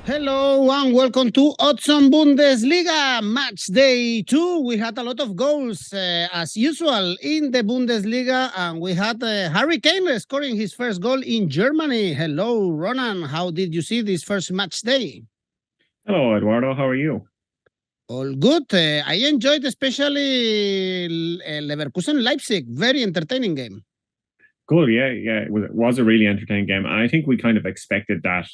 Hello and welcome to Odds on Bundesliga Match Day 2. We had a lot of goals as usual in the Bundesliga, and we had Harry Kane scoring his first goal in Germany. Hello, Ronan. How did you see this first match day? Hello, Eduardo. How are you? All good. I enjoyed especially Leverkusen Leipzig. Very entertaining game. Good, yeah. It was a really entertaining game. And I think we kind of expected that.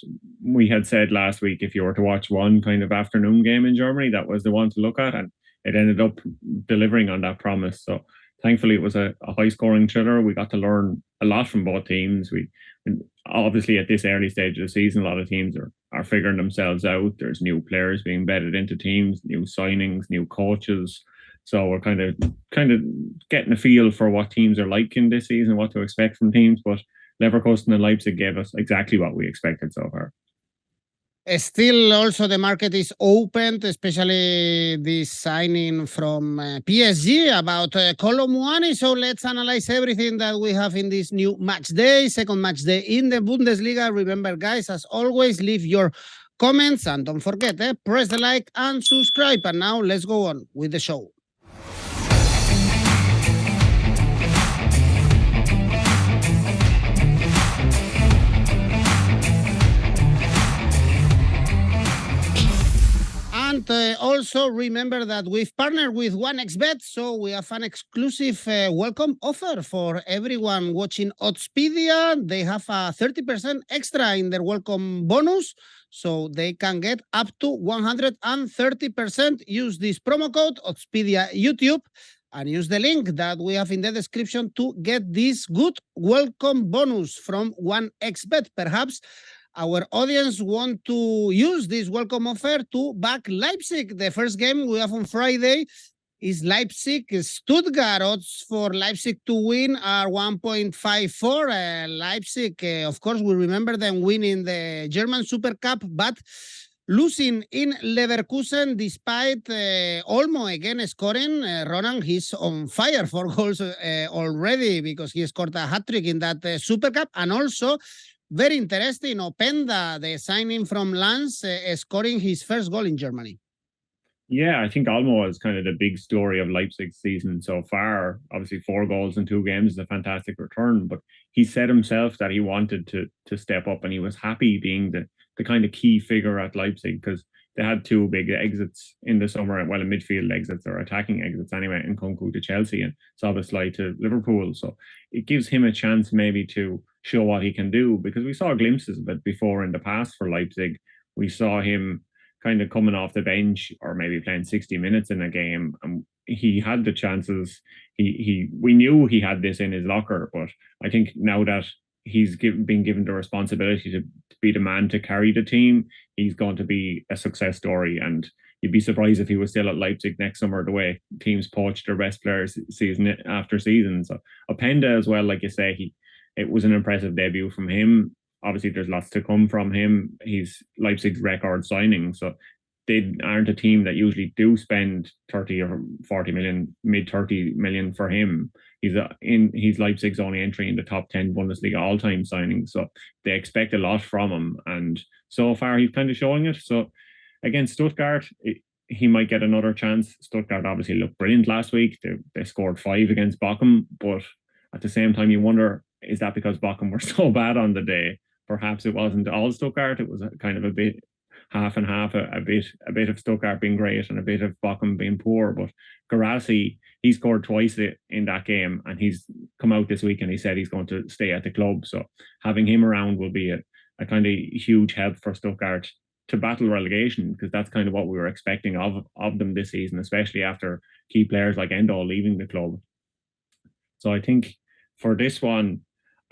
We had said last week if you were to watch one kind of afternoon game in Germany, that was the one to look at, and it ended up delivering on that promise. So thankfully, it was a high-scoring thriller. We got to learn a lot from both teams. Obviously at this early stage of the season, a lot of teams are figuring themselves out. There's new players being bedded into teams, new signings, new coaches. So we're kind of getting a feel for what teams are like in this season, what to expect from teams. But Leverkusen and Leipzig gave us exactly what we expected so far. Still, also the market is open, especially this signing from PSG about 𝐿𝐭𝐴𝐬. So let's analyze everything that we have in this new match day, second match day in the Bundesliga. Remember, guys, as always, leave your comments and don't forget, press the like and subscribe. And now let's go on with the show. And also remember that we've partnered with 1xBet, so we have an exclusive welcome offer for everyone watching Oddspedia. They have a 30% extra in their welcome bonus, so they can get up to 130%. Use this promo code 𝐿𝐴𝐧𝐧𝐞𝐿 and use the link that we have in the description to get this good welcome bonus from 1xBet. Perhaps our audience want to use this welcome offer to back Leipzig. The first game we have on Friday is Leipzig-Stuttgart. Odds for Leipzig to win are 1.54. Leipzig, of course, we remember them winning the German Super Cup, but losing in Leverkusen despite Olmo again scoring. Ronan, he's on fire for goals already because he scored a hat-trick in that Super Cup, and also very interesting, Openda, the signing from Lens, scoring his first goal in Germany. Yeah, I think Olmo is kind of the big story of Leipzig's season so far. Obviously, 4 goals in 2 games is a fantastic return, but he said himself that he wanted to step up, and he was happy being the kind of key figure at Leipzig because they had 2 big exits in the summer, well, midfield exits or attacking exits anyway, 𝐿𝐭𝐴𝐬 to Chelsea and Szoboszlai to Liverpool. So it gives him a chance maybe to show what he can do, because we saw glimpses of it before in the past for Leipzig. We saw him kind of coming off the bench or maybe playing 60 minutes in a game, and he had the chances. We knew he had this in his locker, but I think now that he's been given the responsibility to be the man to carry the team, he's going to be a success story. And you'd be surprised if he was still at Leipzig next summer, the way teams poach their best players season after season. So Openda as well, like you say, it was an impressive debut from him. Obviously, there's lots to come from him. He's Leipzig's record signing, so they aren't a team that usually do spend 30 or 40 million, mid 30 million for him. He's Leipzig's only entry in the top 10 Bundesliga all-time signings, so they expect a lot from him, and so far he's kind of showing it. So against Stuttgart, he might get another chance. Stuttgart obviously looked brilliant last week. They scored 5 against Bochum, but at the same time, you wonder, is that because Bochum were so bad on the day? Perhaps it wasn't all Stuttgart. It was kind of a bit half and half, a bit of Stuttgart being great and a bit of Bochum being poor. But Guirassy, he scored twice in that game, and he's come out this week and he said he's going to stay at the club. So having him around will be a kind of huge help for Stuttgart to battle relegation, because that's kind of what we were expecting of them this season, especially after key players like Endo leaving the club. So I think for this one,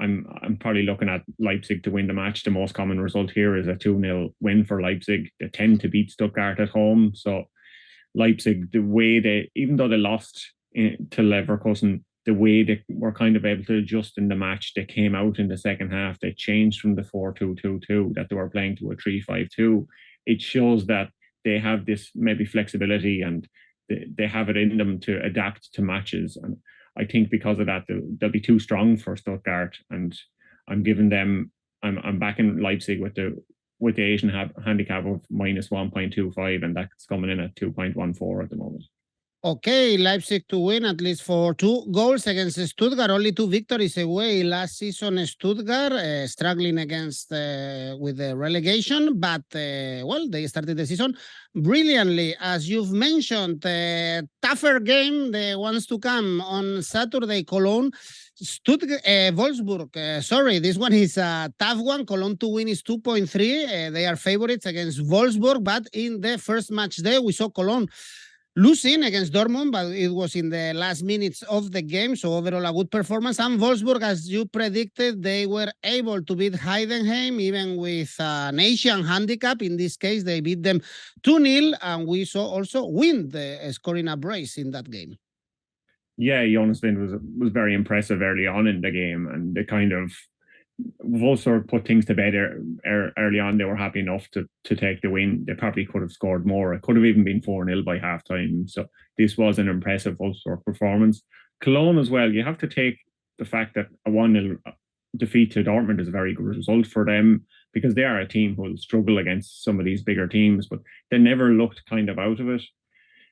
I'm probably looking at Leipzig to win the match. The most common result here is a 2-0 win for Leipzig. They tend to beat Stuttgart at home. So Leipzig, the way even though they lost to Leverkusen, the way they were kind of able to adjust in the match, they came out in the second half. They changed from the 4-2-2-2 that they were playing to a 3-5-2. It shows that they have this maybe flexibility, and they have it in them to adapt to matches. And I think because of that, they'll be too strong for Stuttgart, and I'm backing Leipzig with the with the Asian handicap of -1.25, and that's coming in at 2.14 at the moment. Okay, Leipzig to win at least for 2 goals against Stuttgart. Only 2 victories away last season. Stuttgart struggling against with the relegation, but well, they started the season brilliantly, as you've mentioned. Tougher game, the ones to come on Saturday. Cologne, Stuttgart, Wolfsburg. Sorry, this one is a tough one. Cologne to win is 2.3. They are favorites against Wolfsburg, but in the first match day, we saw Cologne losing against Dortmund, but it was in the last minutes of the game, so overall a good performance. And Wolfsburg, as you predicted, they were able to beat Heidenheim, even with an Asian handicap. In this case, they beat them 2-0, and we saw also Wind scoring a brace in that game. Yeah, Jonas Wind was very impressive early on in the game, and they kind of Wolfsburg put things to bed early on. They were happy enough to take the win. They probably could have scored more. It could have even been 4-0 by halftime. So this was an impressive Wolfsburg performance. Cologne as well, you have to take the fact that a 1-0 defeat to Dortmund is a very good result for them, because they are a team who will struggle against some of these bigger teams, but they never looked kind of out of it.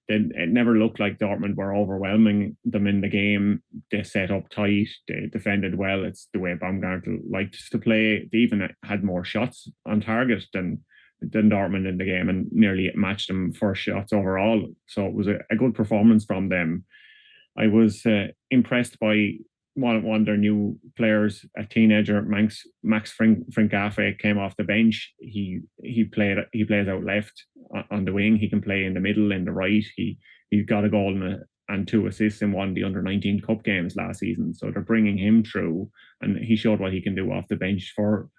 It never looked like Dortmund were overwhelming them in the game. They set up tight. They defended well. It's the way Baumgartel likes to play. They even had more shots on target than Dortmund in the game, and nearly matched them for shots overall. So it was a good performance from them. I was impressed by one of their new players, a teenager, Max 𝐿𝐴𝐴, came off the bench. He plays out left on the wing. He can play in the middle, in the right. He got a goal and 2 assists in one of the under-19 cup games last season. So they're bringing him through, and he showed what he can do off the bench for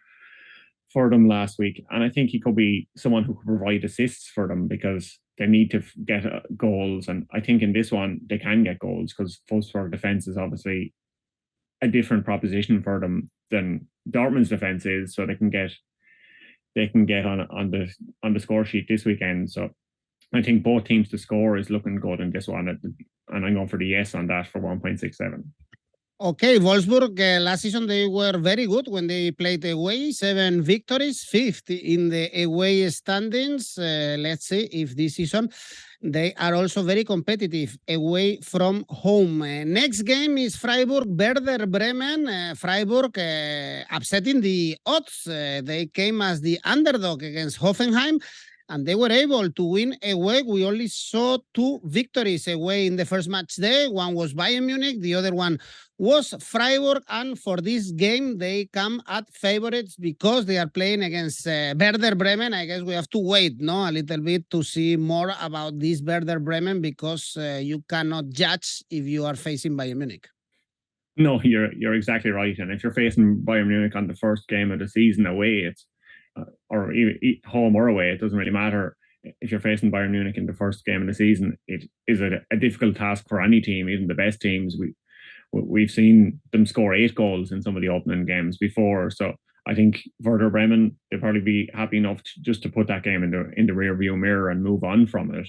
them last week. And I think he could be someone who could provide assists for them, because they need to get goals. And I think in this one they can get goals, because Wolfsburg defense is obviously a different proposition for them than Dortmund's defense is, so they can get on the score sheet this weekend. So I think both teams to score is looking good in this one, and I'm going for the yes on that for 1.67. Okay, Wolfsburg, last season they were very good when they played away. 7 victories, 5th in the away standings. Let's see if this season they are also very competitive away from home. Next game is Freiburg, Werder Bremen. Freiburg upsetting the odds. They came as the underdog against Hoffenheim, and they were able to win away. We only saw 2 victories away in the first match day. One was Bayern Munich, the other one was Freiburg, and for this game they come at favorites because they are playing against Werder Bremen. I guess we have to wait a little bit to see more about this Werder Bremen, because you cannot judge if you are facing Bayern Munich. No, you're exactly right. And if you're facing Bayern Munich on the first game of the season away, it's or home or away, it doesn't really matter. If you're facing Bayern Munich in the first game of the season, it is a difficult task for any team, even the best teams. We've seen them score 8 goals in some of the opening games before. So I think Werder Bremen, they'll probably be happy enough just to put that game in the rear view mirror and move on from it.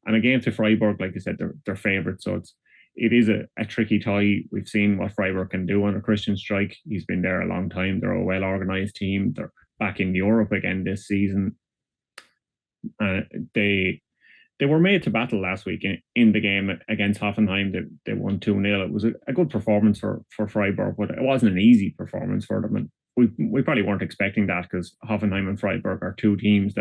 And again, to Freiburg, like I said, they're favourites. So it is a tricky tie. We've seen what Freiburg can do under Christian Streich. He's been there a long time. They're a well-organised team. They're back in Europe again this season. They were made to battle last week in the game against Hoffenheim. They won 2-0. It was a good performance for Freiburg, but it wasn't an easy performance for them. And we probably weren't expecting that, because Hoffenheim and Freiburg are 2 teams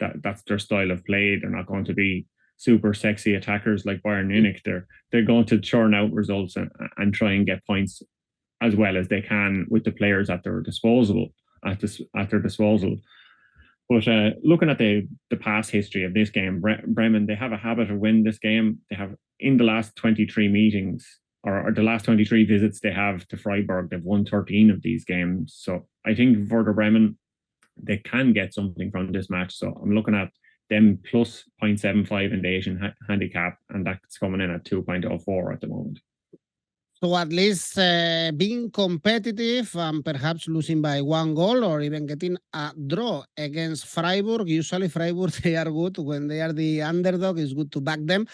that's their style of play. They're not going to be super sexy attackers like Bayern Munich. They're going to churn out results and try and get points as well as they can with the players at their disposal. But looking at the past history of this game, Bremen, they have a habit of winning this game. They have, in the last 23 meetings, or the last 23 visits they have to Freiburg, they've won 13 of these games. So I think Werder Bremen, they can get something from this match. So I'm looking at them plus 0.75 in the Asian handicap, and that's coming in at 2.04 at the moment. So at least being competitive and perhaps losing by 1 goal, or even getting a draw against Freiburg. Usually Freiburg, they are good when they are the underdog. It's good to back them.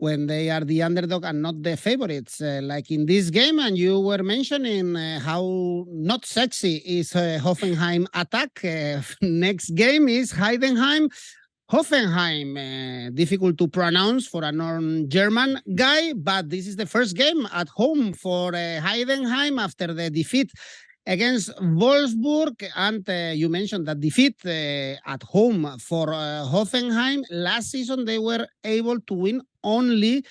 when they are the underdog and not the favorites, like in this game. And you were mentioning how not sexy is Hoffenheim attack. Next game is Heidenheim. Hoffenheim, difficult to pronounce for a non-German guy, but this is the first game at home for Heidenheim after the defeat against Wolfsburg. And you mentioned that defeat at home for Hoffenheim. Last season, they were able to win only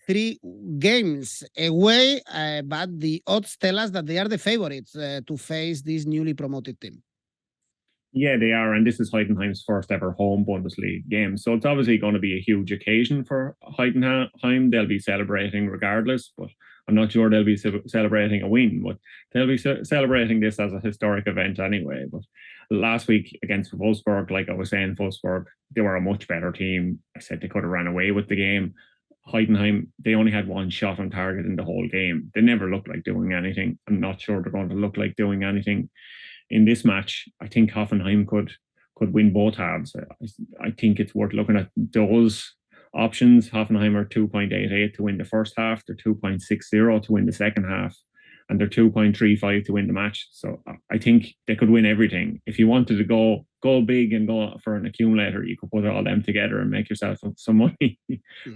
3 games away, but the odds tell us that they are the favorites to face this newly promoted team. Yeah, they are, and this is Heidenheim's first ever home Bundesliga game. So it's obviously going to be a huge occasion for Heidenheim. They'll be celebrating regardless, but I'm not sure they'll be celebrating a win, but they'll be celebrating this as a historic event anyway. But last week against Wolfsburg, like I was saying, Wolfsburg, they were a much better team. I said they could have ran away with the game. Heidenheim, they only had 1 shot on target in the whole game. They never looked like doing anything. I'm not sure they're going to look like doing anything in this match. I think Hoffenheim could win both halves. I think it's worth looking at those options. Hoffenheim are 2.88 to win the first half. They're 2.60 to win the second half. And they're 2.35 to win the match. So I think they could win everything. If you wanted to go big and go for an accumulator, you could put all them together and make yourself some money.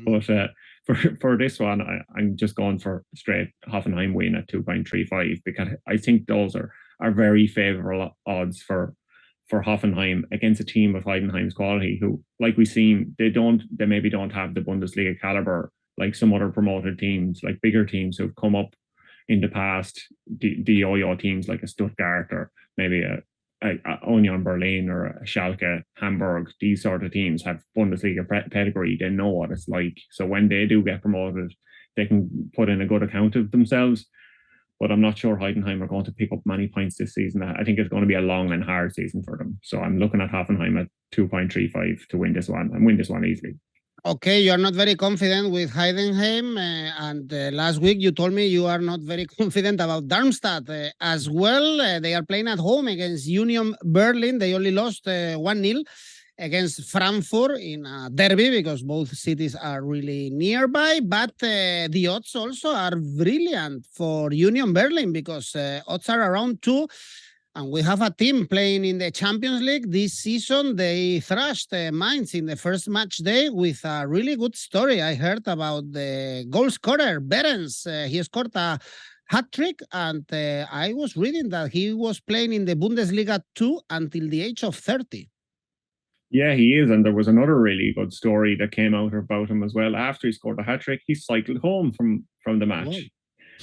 But for this one, I'm just going for straight Hoffenheim win at 2.35 because I think those are very favourable odds for Hoffenheim against a team of Heidenheim's quality, who, like we've seen, they maybe don't have the Bundesliga caliber like some other promoted teams, like bigger teams who've come up in the past, the yo-yo teams like a Stuttgart or maybe a Union Berlin or a Schalke, Hamburg. These sort of teams have Bundesliga pedigree. They know what it's like. So when they do get promoted, they can put in a good account of themselves. But I'm not sure Heidenheim are going to pick up many points this season. I think it's going to be a long and hard season for them. So I'm looking at Hoffenheim at 2.35 to win this one and win this one easily. Okay, you are not very confident with Heidenheim. And last week you told me you are not very confident about Darmstadt as well. They are playing at home against Union Berlin. They only lost 1-0 against Frankfurt in a derby because both cities are really nearby. But the odds also are brilliant for Union Berlin because odds are around 2. And we have a team playing in the Champions League this season. They thrashed Mainz in the first match day with a really good story. I heard about the goal scorer, Behrens. He scored a hat-trick, and I was reading that he was playing in the Bundesliga 2 until the age of 30. Yeah, he is. And there was another really good story that came out about him as well. After he scored a hat-trick, he cycled home from the match. Oh.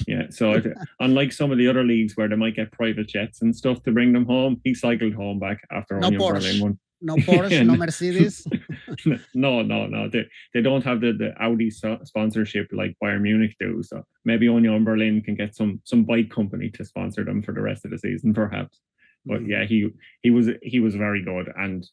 Yeah, so unlike some of the other leagues where they might get private jets and stuff to bring them home, he cycled home back after no Union Porsche. Berlin won. No Porsche, no Mercedes. No. They don't have the Audi sponsorship like Bayern Munich do. So maybe Union Berlin can get some bike company to sponsor them for the rest of the season, perhaps. But yeah, he was very good. And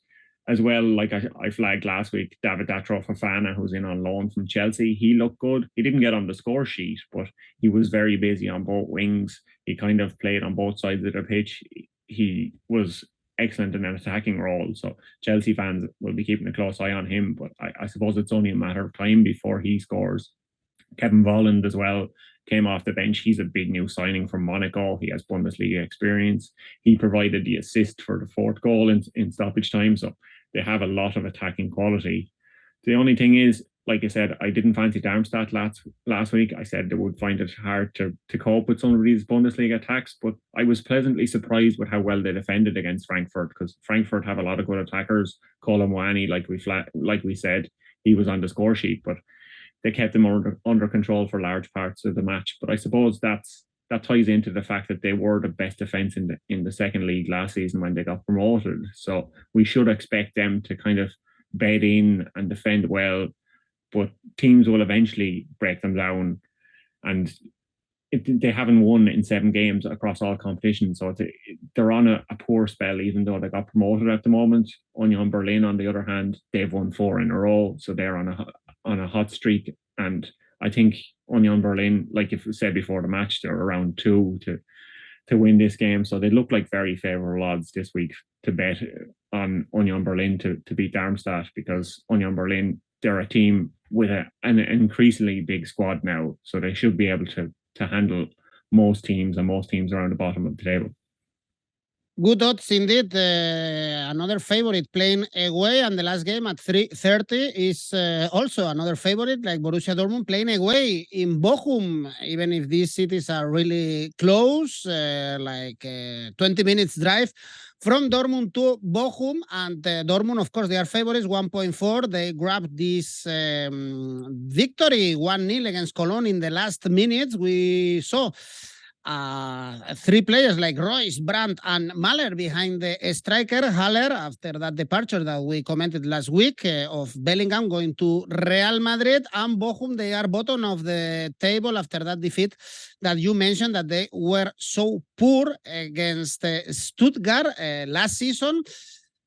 as well, like I flagged last week, David Fofana, who's in on loan from Chelsea, he looked good. He didn't get on the score sheet, but he was very busy on both wings. He kind of played on both sides of the pitch. He was excellent in an attacking role. So Chelsea fans will be keeping a close eye on him, but I suppose it's only a matter of time before he scores. Kevin Volland as well came off the bench. He's a big new signing from Monaco. He has Bundesliga experience. He provided the assist for the 4th goal in stoppage time. So they have a lot of attacking quality. The only thing is, like I said, I didn't fancy Darmstadt last week. I said they would find it hard to cope with some of these Bundesliga attacks, but I was pleasantly surprised with how well they defended against Frankfurt, because Frankfurt have a lot of good attackers. 𝐿𝐴, like we said, he was on the score sheet, but they kept them under control for large parts of the match. But I suppose that ties into the fact that they were the best defence in the second league last season when they got promoted. So we should expect them to kind of bed in and defend well, but teams will eventually break them down. And they haven't won in 7 games across all competitions. So they're on a poor spell, even though they got promoted at the moment. Union Berlin, on the other hand, they've won 4 in a row. So they're on a hot streak. And I think Union Berlin, like you said before the match, they're around 2 to win this game. So they look like very favourable odds this week to bet on Union Berlin to beat Darmstadt, because Union Berlin, they're a team with an increasingly big squad now, so they should be able to handle most teams around the bottom of the table. Good odds indeed. Another favorite playing away, and the last game at 3:30 is also another favorite, like Borussia Dortmund playing away in Bochum. Even if these cities are really close, 20 minutes drive from Dortmund to Bochum, and Dortmund, of course, they are favorites, 1.4. They grabbed this victory 1-0 against Cologne in the last minutes. We saw three players like Royce, Brandt, and Mahler behind the striker Haller after that departure that we commented last week of Bellingham going to Real Madrid. And Bochum, they are bottom of the table after that defeat that you mentioned, that they were so poor against Stuttgart last season.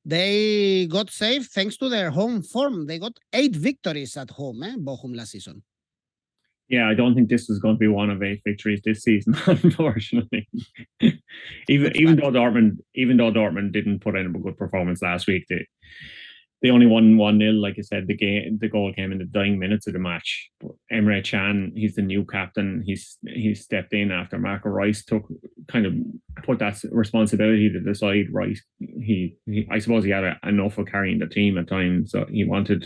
They got saved thanks to their home form. They got 8 victories at home, Bochum last season. Yeah, I don't think this is going to be one of 8 victories this season, unfortunately. even though Dortmund didn't put in a good performance last week, they only won 1-0. Like I said, the goal came in the dying minutes of the match. But Emre Can, he's the new captain. He stepped in after Marco Reus put that responsibility to the side. Right, I suppose he had enough of carrying the team at times, so he wanted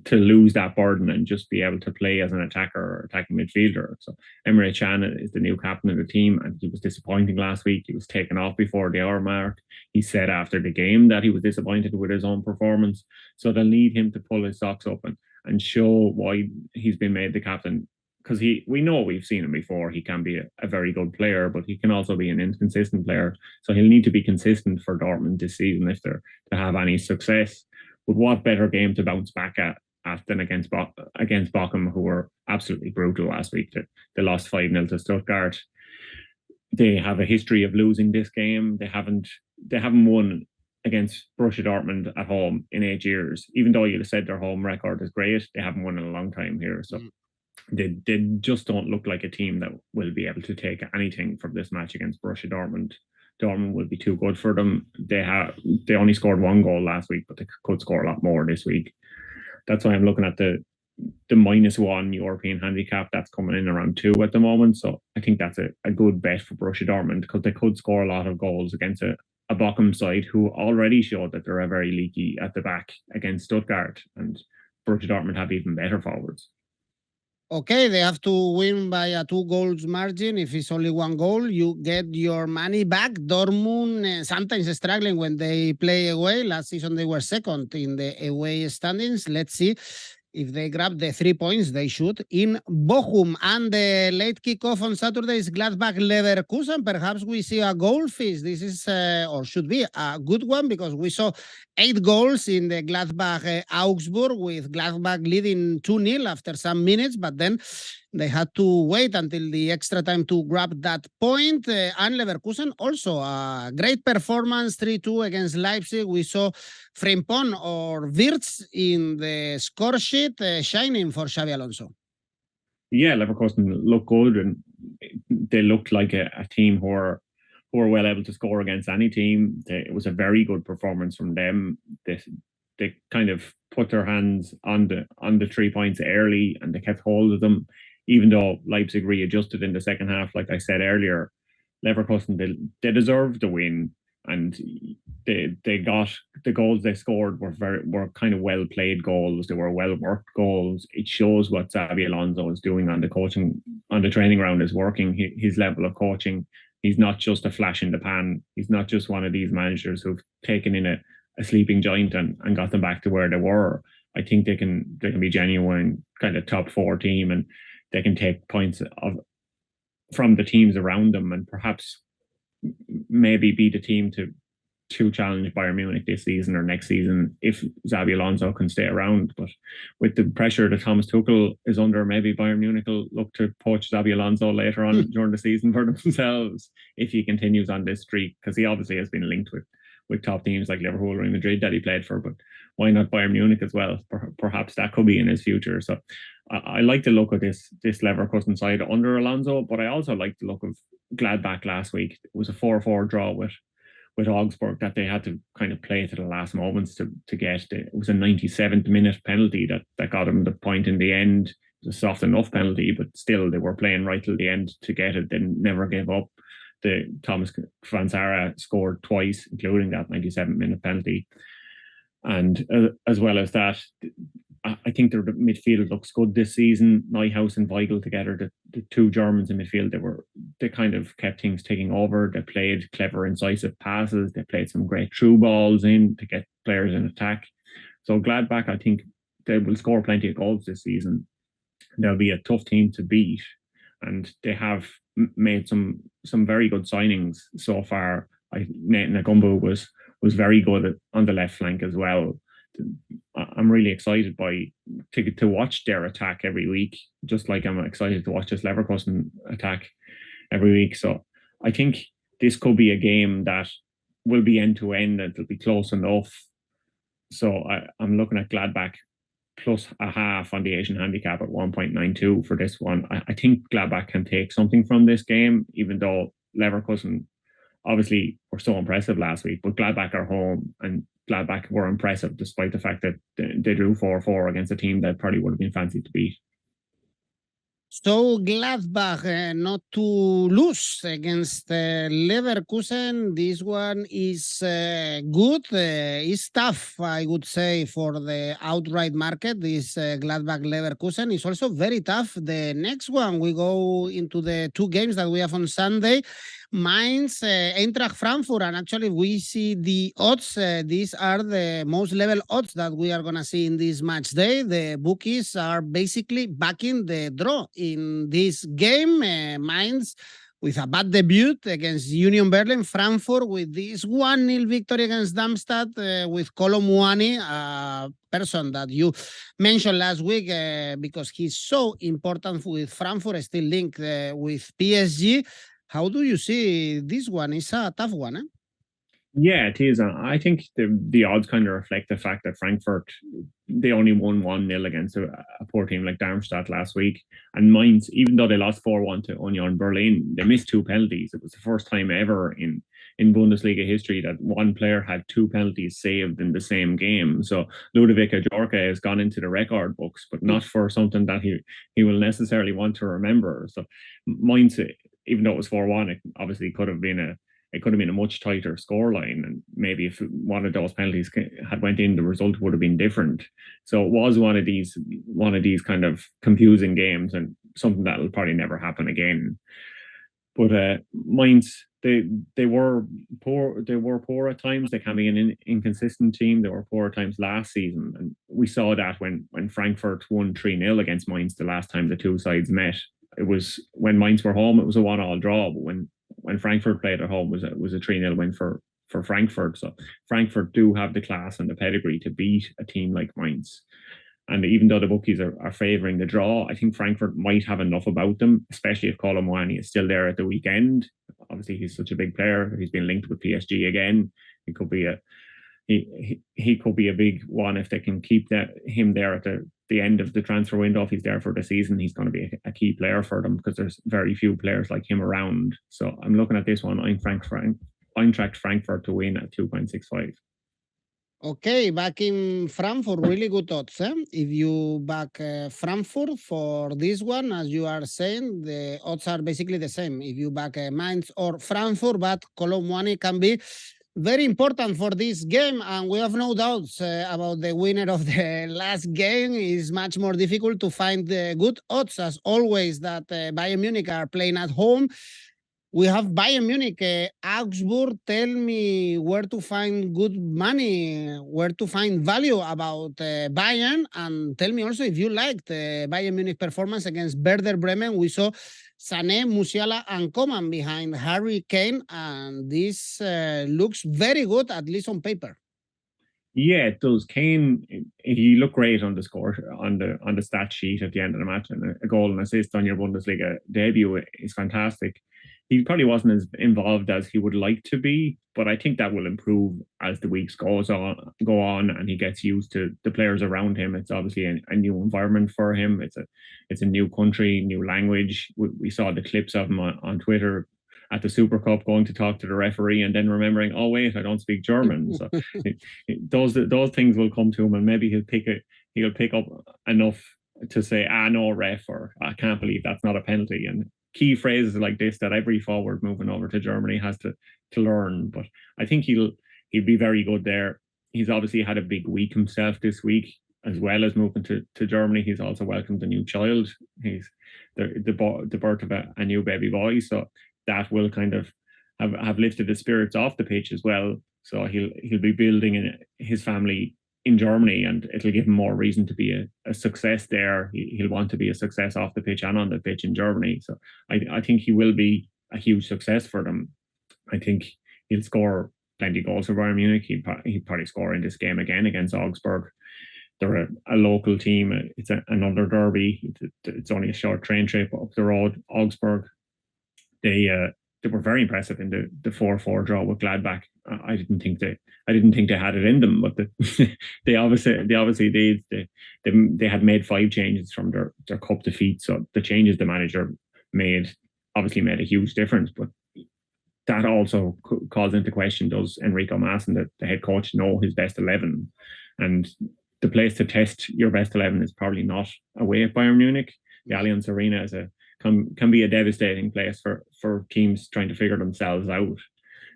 to lose that burden and just be able to play as an attacker or attacking midfielder. So Emre Can is the new captain of the team, and he was disappointing last week. He was taken off before the hour mark. He said after the game that he was disappointed with his own performance. So they'll need him to pull his socks up and show why he's been made the captain. Because we know we've seen him before. He can be a very good player, but he can also be an inconsistent player. So he'll need to be consistent for Dortmund this season if they're to have any success. But what better game to bounce back at than against Bochum, who were absolutely brutal last week. They lost 5-0 to Stuttgart. They have a history of losing this game. They haven't won against Borussia Dortmund at home in 8 years. Even though you said their home record is great, they haven't won in a long time here. So they just don't look like a team that will be able to take anything from this match against Borussia Dortmund. Dortmund will be too good for them. They only scored 1 goal last week, but they could score a lot more this week. That's why I'm looking at the -1 European handicap that's coming in around 2 at the moment. So I think that's a good bet for Borussia Dortmund, because they could score a lot of goals against a Bochum side who already showed that they're very leaky at the back against Stuttgart, and Borussia Dortmund have even better forwards. Okay, they have to win by a 2 goals margin. If it's only 1 goal, you get your money back. Dortmund sometimes struggling when they play away. Last season, they were second in the away standings. Let's see if they grab the 3 points. They should in Bochum. And the late kickoff on Saturday is Gladbach Leverkusen. Perhaps we see a goal feast. This is, or should be, a good one, because we saw 8 goals in the Gladbach Augsburg, with Gladbach leading 2-0 after some minutes, but then they had to wait until the extra time to grab that point. And Leverkusen also a great performance, 3-2 against Leipzig. We saw Frimpong or Wirtz in the score sheet, shining for Xabi Alonso. Yeah, Leverkusen looked good, and they looked like a team who are well able to score against any team. It was a very good performance from them. They kind of put their hands on the 3 points early, and they kept hold of them. Even though Leipzig readjusted in the second half, like I said earlier, Leverkusen, they deserved the win, and they got the goals they scored were kind of well played goals. They were well worked goals. It shows what Xabi Alonso is doing on the training ground is working. His level of coaching. He's not just a flash in the pan. He's not just one of these managers who've taken in a sleeping giant and got them back to where they were. I think they can be genuine kind of top 4 team, and they can take points from the teams around them, and perhaps maybe be the team to challenge Bayern Munich this season or next season if Xabi Alonso can stay around. But with the pressure that Thomas Tuchel is under, maybe Bayern Munich will look to poach Xabi Alonso later on during the season for themselves if he continues on this streak, because he obviously has been linked with top teams like Liverpool or Madrid that he played for. But why not Bayern Munich as well? Perhaps that could be in his future. So I like the look of this Leverkusen side under Alonso, but I also like the look of Gladbach last week. It was a 4-4 draw with with Augsburg that they had to kind of play to the last moments to get. It was a 97th minute penalty that got them the point in the end. It was a soft enough penalty, but still they were playing right till the end to get it. They never gave up. The Thomas Franzara scored twice, including that 97th minute penalty. And as well as that, I think their midfield looks good this season. Neuhaus and Weigl together, the two Germans in midfield, they kind of kept things taking over. They played clever, incisive passes. They played some great through balls in to get players in attack. So Gladbach, I think they will score plenty of goals this season. They'll be a tough team to beat, and they have made some very good signings so far. Nathan Agumbu was very good on the left flank as well. I'm really excited to watch their attack every week, just like I'm excited to watch this Leverkusen attack every week. So I think this could be a game that will be end to end. It'll be close enough. So I'm looking at Gladbach plus a half on the Asian handicap at 1.92 for this one. I think Gladbach can take something from this game, even though Leverkusen obviously were so impressive last week, but Gladbach are home, and Gladbach were impressive despite the fact that they drew 4-4 against a team that probably would have been fancied to beat. So Gladbach not to lose against Leverkusen. This one is good. It's tough, I would say, for the outright market. This Gladbach Leverkusen is also very tough. The next one, we go into the two games that we have on Sunday. Mainz, Eintracht Frankfurt, and actually we see the odds. These are the most level odds that we are going to see in this match day. The bookies are basically backing the draw in this game. Mainz with a bad debut against Union Berlin, Frankfurt with this 1-0 victory against Darmstadt with Kolo Muani, a person that you mentioned last week because he's so important with Frankfurt, still linked with PSG. How do you see this one? It's a tough one, eh? Yeah, it is. I think the odds kind of reflect the fact that Frankfurt, they only won 1-0 against a poor team like Darmstadt last week. And Mainz, even though they lost 4-1 to Union Berlin, they missed 2 penalties. It was the first time ever in Bundesliga history that one player had 2 penalties saved in the same game. So 𝐜𝐿𝐴𝐴𝐽𝐿 has gone into the record books, but not for something that he will necessarily want to remember. So Mainz, even though it was 4-1, it obviously could have been a much tighter scoreline, and maybe if one of those penalties had went in, the result would have been different. So it was one of these kind of confusing games, and something that will probably never happen again. But Mainz, they were poor. They were poor at times. They can be an inconsistent team. They were poor at times last season, and we saw that when Frankfurt won 3-0 against Mainz the last time the two sides met. It was when Mainz were home, it was a 1-1 draw. But when Frankfurt played at home, it was a 3-0 win for Frankfurt. So Frankfurt do have the class and the pedigree to beat a team like Mainz. And even though the bookies are favouring the draw, I think Frankfurt might have enough about them, especially if Kolo Muani is still there at the weekend. Obviously, he's such a big player. He's been linked with PSG again. He could be a big one if they can keep him there at the end of the transfer window. If he's there for the season, he's going to be a key player for them because there's very few players like him around. So I'm looking at this one, Eintracht Frankfurt to win at 2.65. Okay, back in Frankfurt, really good odds. If you back Frankfurt for this one, as you are saying, the odds are basically the same. If you back Mainz or Frankfurt, but Kolo Muani can be very important for this game, and we have no doubts about the winner of the last game. Is much more difficult to find the good odds, as always, that Bayern Munich are playing at home. We have Bayern Munich, Augsburg. Tell me where to find good money, where to find value about Bayern, and tell me also if you liked Bayern Munich performance against Werder Bremen. We saw Sané, Musiala, and Coman behind Harry Kane, and this looks very good, at least on paper. Yeah, it does. Kane, he looked great on the score, on the stat sheet at the end of the match, and a goal and assist on your Bundesliga debut is fantastic. He probably wasn't as involved as he would like to be, but I think that will improve as the weeks go on, and he gets used to the players around him. It's obviously a new environment for him. It's a new country, new language. We saw the clips of him on Twitter at the Super Cup going to talk to the referee and then remembering, oh wait, I don't speak German. So those things will come to him, and maybe he'll pick up enough to say, no ref, or I can't believe that's not a penalty. And key phrases like this that every forward moving over to Germany has to learn. But I think he'll be very good there. He's obviously had a big week himself this week, as well as moving to Germany. He's also welcomed a new child. He's the birth of a new baby boy. So that will kind of have lifted the spirits off the pitch as well. So he'll be building his family in Germany, and it'll give him more reason to be a success there. He'll want to be a success off the pitch and on the pitch in Germany. So I think he will be a huge success for them. I think he'll score plenty of goals for Bayern Munich. He'd probably score in this game again against Augsburg. They're a local team. It's another derby. It's only a short train trip up the road. Augsburg, they were very impressive in the 4-4 draw with Gladbach. I didn't think they had it in them, but they obviously they had made 5 changes from their cup defeat. So the changes the manager made obviously made a huge difference. But that also calls into question, does Enrico Maaßen, the head coach, know his best 11? And the place to test your best 11 is probably not away at Bayern Munich. The Allianz Arena can be a devastating place for teams trying to figure themselves out.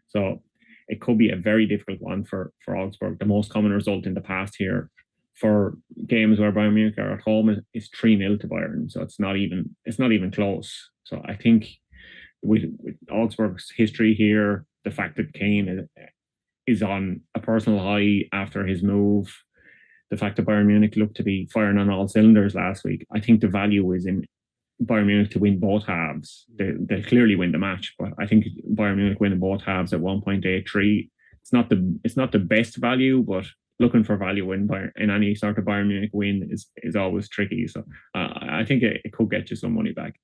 So it could be a very difficult one for Augsburg. The most common result in the past here for games where Bayern Munich are at home is 3-0 to Bayern. So it's not even close. So I think with Augsburg's history here, the fact that Kane is on a personal high after his move, the fact that Bayern Munich looked to be firing on all cylinders last week, I think the value is in Bayern Munich to win both halves. They'll clearly win the match, but I think Bayern Munich winning both halves at 1.83. It's not the best value, but looking for value in any sort of Bayern Munich win is always tricky. So I think it could get you some money back.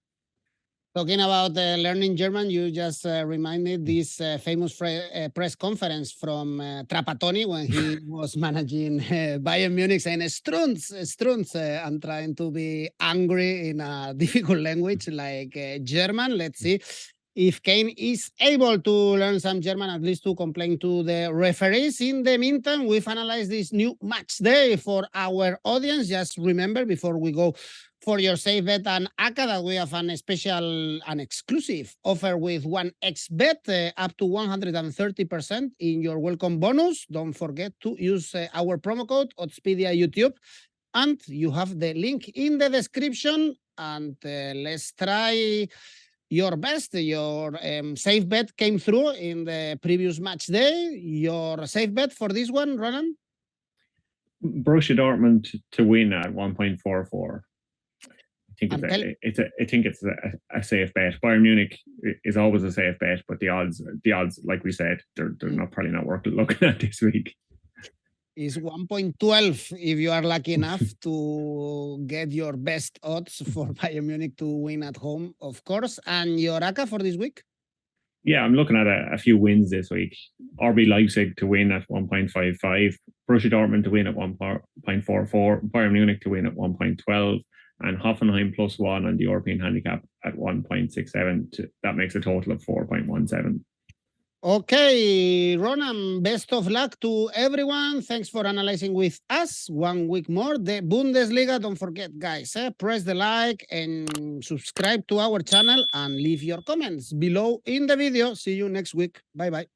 Talking about learning German, you just reminded this famous press conference from Trapattoni when he was managing Bayern Munich, saying Strunz, and trying to be angry in a difficult language like German. Let's see if Kane is able to learn some German, at least to complain to the referees. In the meantime, we've analyzed this new match day for our audience. Just remember, before we go for your safe bet and ACCA, that we have an exclusive offer with 1xBet, up to 130% in your welcome bonus. Don't forget to use our promo code @ODDSPEDIAYOUTUBE, and you have the link in the description. And let's try your best. Your safe bet came through in the previous match day. Your safe bet for this one, Ronan? Borussia Dortmund to win at 1.44. I think it's a safe bet. Bayern Munich is always a safe bet, but the odds, like we said, they're probably not worth looking at this week. Is 1.12 if you are lucky enough to get your best odds for Bayern Munich to win at home, of course. And your ACCA for this week? Yeah, I'm looking at a few wins this week. RB Leipzig to win at 1.55, Borussia Dortmund to win at 1.44, Bayern Munich to win at 1.12, and Hoffenheim +1 on the European handicap at 1.67. That makes a total of 4.17. Okay, Ronan, best of luck to everyone. Thanks for analyzing with us one week more. The Bundesliga, don't forget, guys, press the like and subscribe to our channel and leave your comments below in the video. See you next week. Bye-bye.